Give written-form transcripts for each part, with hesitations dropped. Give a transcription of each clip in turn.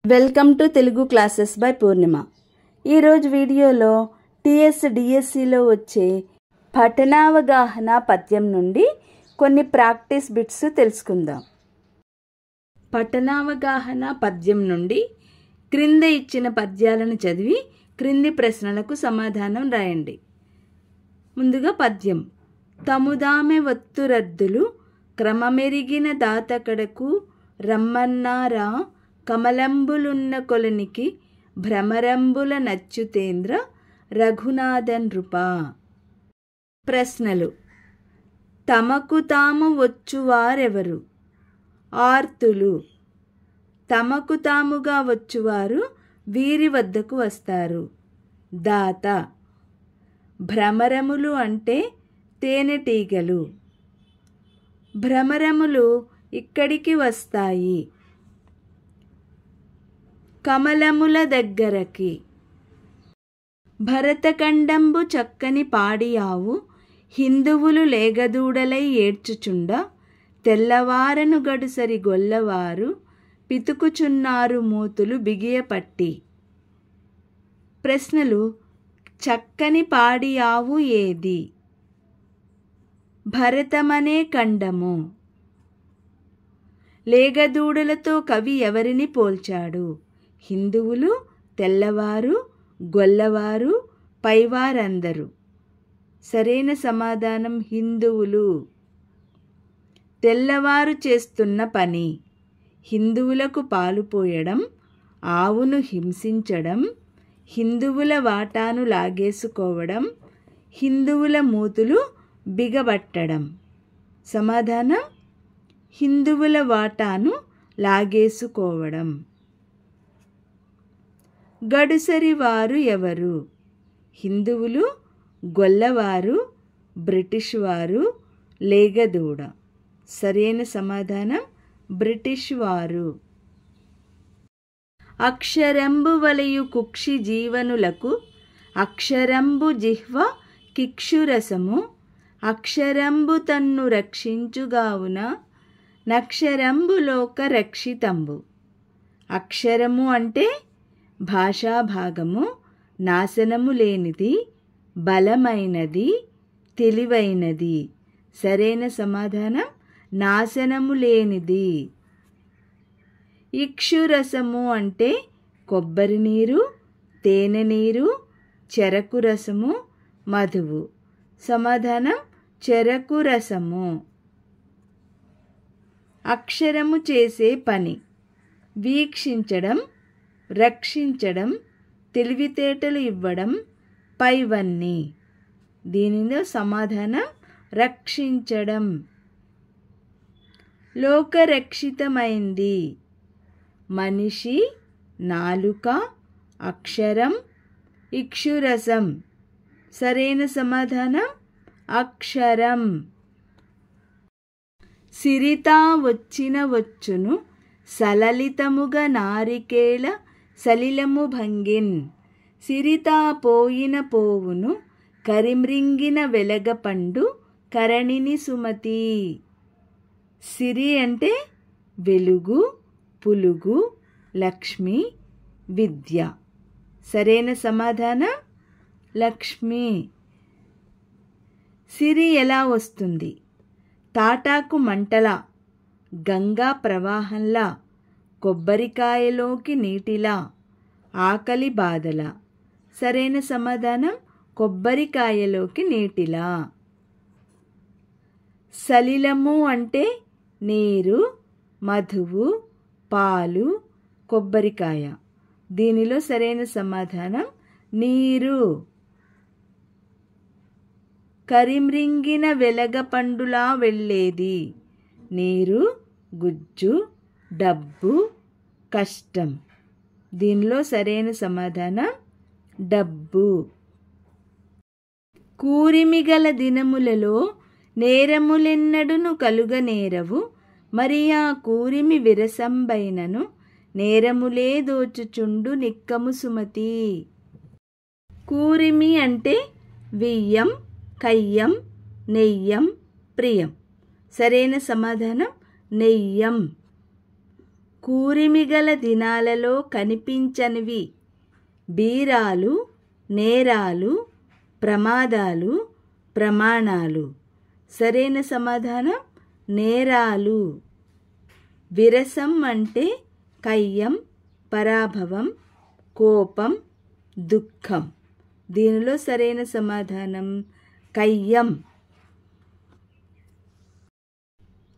Welcome to Telugu classes by Purnima. ఈరోజు వీడియోలో డిఎస్సిలో వచ్చే పఠనావగాహన పద్యం నుండి కొన్ని ప్రాక్టీస్ బిట్స్ తెలుసుకుందాం. పఠనావగాహన పద్యం నుండి క్రింద ఇచ్చిన పద్యాలను చదివి క్రింది ప్రశ్నలకు సమాధానం రాయండి. ముందుగా పద్యం. తముదామె వత్తురద్దులు క్రమమెరిగిన దాతకడకు రమ్మన్నారా కమలంబులున్న కొలనికి భ్రమరంబుల నచ్యుతేంద్ర రఘునాథన్ నృపా. ప్రశ్నలు. తమకు తాము వచ్చువారెవరు? ఆర్తులు. తమకు తాముగా వచ్చువారు వీరి వద్దకు వస్తారు. దాత. భ్రమరములు అంటే తేనెటీగలు. భ్రమరములు ఇక్కడికి వస్తాయి. కమలముల దగ్గరకి. భరతఖండంబు చక్కని పాడియావు హిందువులు లేగదూడలై ఏడ్చుచుండ తెల్లవారను గడుసరి గొల్లవారు పితుకుచున్నారు మూతులు బిగియపట్టి. ప్రశ్నలు. చక్కని పాడియావు ఏది? భరతమనే ఖండము. లేగదూడలతో కవి ఎవరిని పోల్చాడు? హిందువులు, తెల్లవారు, గొల్లవారు, పైవారందరూ. సరైన సమాధానం హిందువులు. తెల్లవారు చేస్తున్న పని. హిందువులకు పాలు పోయడం, ఆవును హింసించడం, హిందువుల వాటాను లాగేసుకోవడం, హిందువుల మూతులు బిగబట్టడం. సమాధానం హిందువుల వాటాను లాగేసుకోవడం. గడుసరి వారు ఎవరు? హిందువులు, గొల్లవారు, బ్రిటిష్ వారు, లేగదూడ. సరైన సమాధానం బ్రిటిష్ వారు. అక్షరంబు వలయు కుక్షి జీవనులకు అక్షరంబు జిహ్వ కిక్షురసము అక్షరంబు తన్ను రక్షించుగావున నక్షరంబు లోక రక్షితంబు. అక్షరము అంటే భాషాభాగము, నాశనము లేనిది, బలమైనది, తెలివైనది. సరైన సమాధానం నాశనము లేనిది. ఇక్షురసము అంటే కొబ్బరి నీరు, తేనె నీరు, చెరకు రసము, మధువు. సమాధానం చెరకు రసము. అక్షరము చేసే పని. వీక్షించడం, రక్షించడం, తెలివితేటలు ఇవ్వడం, పైవన్నీ. దీనిలో సమాధానం రక్షించడం. లోకరక్షితమైంది. మనిషి, నాలుక, అక్షరం, ఇక్షురసం. సరైన సమాధానం అక్షరం. సిరితా వచ్చిన వచ్చును సలలితముగ నారికేళ సలిలము భంగిన్ సిరితా పోయిన పోవును కరిమ్రింగిన వెలగపండు కరణిని సుమతి. సిరి అంటే వెలుగు, పులుగు, లక్ష్మి, విద్య. సరైన సమాధానం లక్ష్మి. సిరి ఎలా వస్తుంది? తాటాకు మంటలా, గంగా ప్రవాహంలా, కొబ్బరికాయలోకి నీటిలా, ఆకలి బాధలా. సరైన సమాధానం కొబ్బరికాయలోకి నీటిలా. సలిలము అంటే నీరు, మధువు, పాలు, కొబ్బరికాయ. దీనిలో సరైన సమాధానం నీరు. కరిమ్రింగిన వెలగపండులా వెళ్ళేది. నీరు, గుజ్జు, డబ్బు, కష్టం. దీనిలో సరైన సమాధానం డబ్బు. కూరిమిగల దినములలో నేరములెన్నడును కలుగనేరవు మరి ఆ కూరిమి విరసంబైనను నేరములే దోచుచుండు నిక్కము సుమతి. కూరిమి అంటే వియ్యం, కయ్యం, నెయ్యం, ప్రియం. సరైన సమాధానం నెయ్యం. కూరిమిగల దినాలలో కనిపించనివి బీరాలు, నేరాలు, ప్రమాదాలు, ప్రమాణాలు. సరైన సమాధానం నేరాలు. విరసం అంటే కయ్యం, పరాభవం, కోపం, దుఃఖం. దీనిలో సరైన సమాధానం కయ్యం.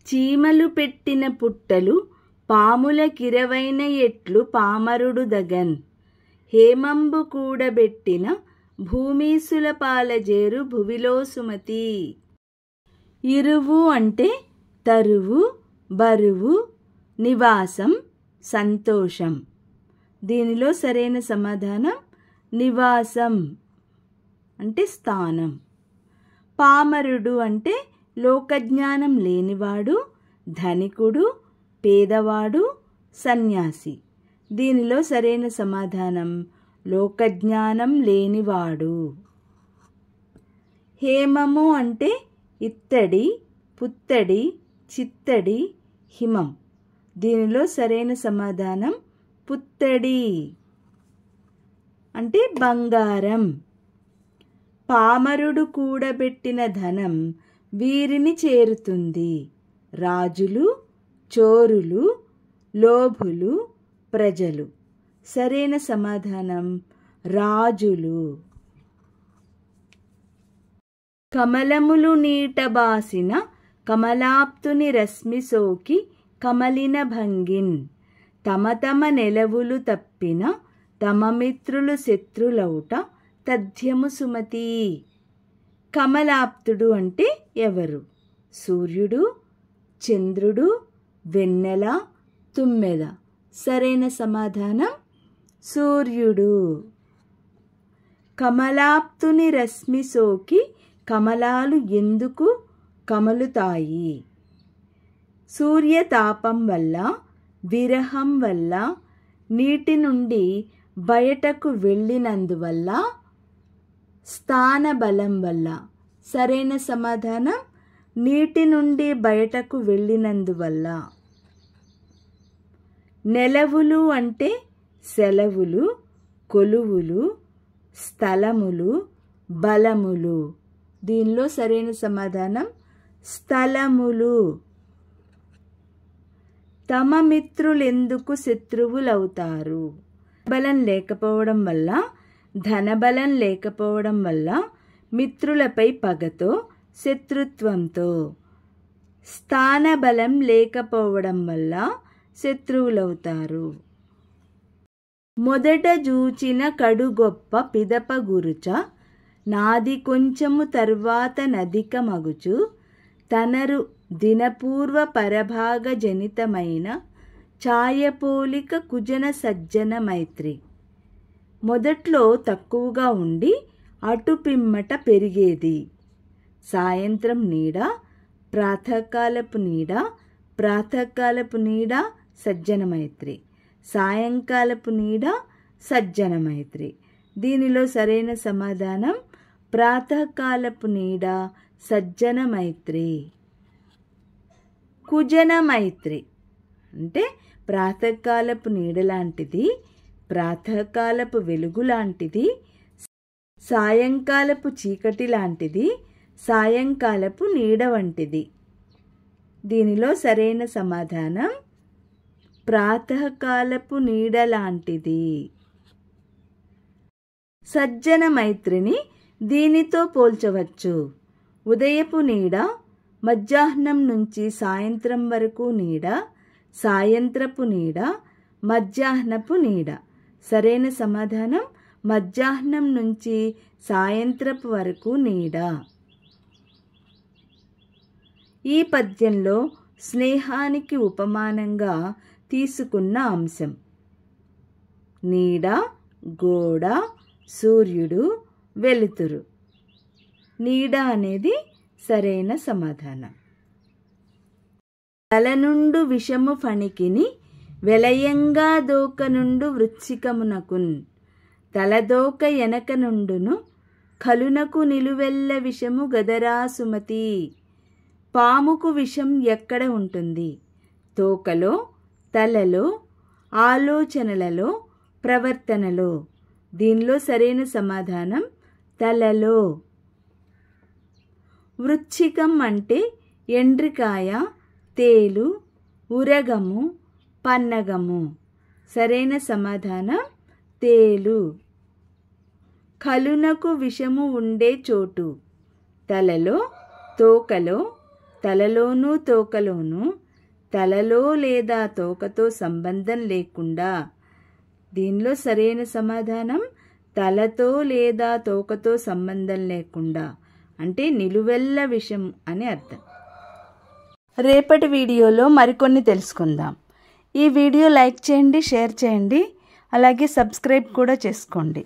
చీమలు పెట్టిన పుట్టలు పాముల కిరవైన ఎట్లు పామరుడు దగన్. హేమంబు కూడబెట్టిన భూమీసుల పాలజేరు భువిలో సుమతి. ఇరువు అంటే తరువు, బరువు, నివాసం, సంతోషం. దీనిలో సరైన సమాధానం నివాసం అంటే స్థానం. పామరుడు అంటే లోకజ్ఞానం లేనివాడు, ధనికుడు, పేదవాడు, సన్యాసి. దీనిలో సరైన సమాధానం లోకజ్ఞానం లేనివాడు. హేమము అంటే ఇత్తడి, పుత్తడి, చిత్తడి, హిమం. దీనిలో సరైన సమాధానం పుత్తడి అంటే బంగారం. పామరుడు కూడబెట్టిన ధనం వీరిని చేరుతుంది. రాజులు, చోరులు, లోభులు, ప్రజలు. సరైన సమాధానం రాజులు. కమలములు నీటబాసిన కమలాప్తుని రశ్మి సోకి కమలిన భంగిన్. తమ తమ నెలవులు తప్పిన తమ మిత్రులు శత్రులౌట తథ్యము సుమతి. కమలాప్తుడు అంటే ఎవరు? సూర్యుడు, చంద్రుడు, వెన్నెల, తుమ్మెద. సరైన సమాధానం సూర్యుడు. కమలాప్తుని రశ్మి సోకి కమలాలు ఎందుకు కమలుతాయి? సూర్యతాపం వల్ల, విరహం వల్ల, నీటి నుండి బయటకు వెళ్ళినందువల్ల, స్థానబలం వల్ల. సరైన సమాధానం నీటి నుండి బయటకు వెళ్ళినందువల్ల. నెలవులు అంటే సెలవులు, కొలువులు, స్థలములు, బలములు. దీనిలో సరైన సమాధానం స్థలములు. తమ మిత్రులెందుకు శత్రువులవుతారు? బలం లేకపోవడం వల్ల, ధనబలం లేకపోవడం వల్ల, మిత్రులపై పగతో, శత్రుత్వంతో. స్థానబలం లేకపోవడం వల్ల శత్రువులవుతారు. మొదట జూచిన కడు గొప్ప పిదప గురుచ, నాది కొంచెము తర్వాత నదిక మగుచు, తనరు దినపూర్వ పరభాగ జనితమైన ఛాయపోలిక కుజన సజ్జన మైత్రి. మొదట్లో తక్కువగా ఉండి అటు పిమ్మట పెరిగేది. సాయంత్రం నీడ, ప్రాతకాలపు నీడ, ప్రాతకాలపు నీడ సజ్జన మైత్రి, సాయంకాలపు నీడ సజ్జన మైత్రి. దీనిలో సరైన సమాధానం ప్రాతకాలపు నీడ సజ్జన మైత్రి. కుజన మైత్రి అంటే ప్రాతకాలపు నీడ లాంటిది, ప్రాతకాలపు వెలుగు లాంటిది, సాయంకాలపు చీకటి లాంటిది, సాయంకాలపు నీడ వంటిది. దీనిలో సరైన సమాధానం ప్రాతకాలపు నీడ లాంటిది. సజ్జన మైత్రిని దీనితో పోల్చవచ్చు. ఉదయపు నీడ, మధ్యాహ్నం నుంచి సాయంత్రం వరకు నీడ, సాయంత్రపు నీడ, మధ్యాహ్నపు నీడ. సరైన సమాధానం మధ్యాహ్నం నుంచి సాయంత్రపు వరకు నీడ. ఈ పద్యంలో స్నేహానికి ఉపమానంగా తీసుకున్న అంశం నీడ, గోడ, సూర్యుడు, వెలుతురు. నీడ అనేది సరైన సమాధానం. తలనుండు విషము ఫణికిని వెలయంగా దోకనుండు వృచ్చికమునకున్. తలదోక ఎనక నుండును కలునకు నిలువెల్ల విషము గదరా సుమతి. పాముకు విషం ఎక్కడ ఉంటుంది? తోకలో, తలలో, ఆలోచనలలో, ప్రవర్తనలో. దీనిలో సరైన సమాధానం తలలో. వృశ్చికం అంటే ఎండ్రికాయ, తేలు, ఉరగము, పన్నగము. సరైన సమాధానం తేలు. కలునకు విషము ఉండే చోటు. తలలో, తోకలో, తలలోనూ తోకలోనూ, తలలో లేదా తోకతో సంబంధం లేకుండా. దీనిలో సరైన సమాధానం తలతో లేదా తోకతో సంబంధం లేకుండా అంటే నిలువెల్ల విషం అని అర్థం. రేపటి వీడియోలో మరికొన్ని తెలుసుకుందాం. ఈ వీడియో లైక్ చేయండి, షేర్ చేయండి, అలాగే సబ్స్క్రైబ్ కూడా చేసుకోండి.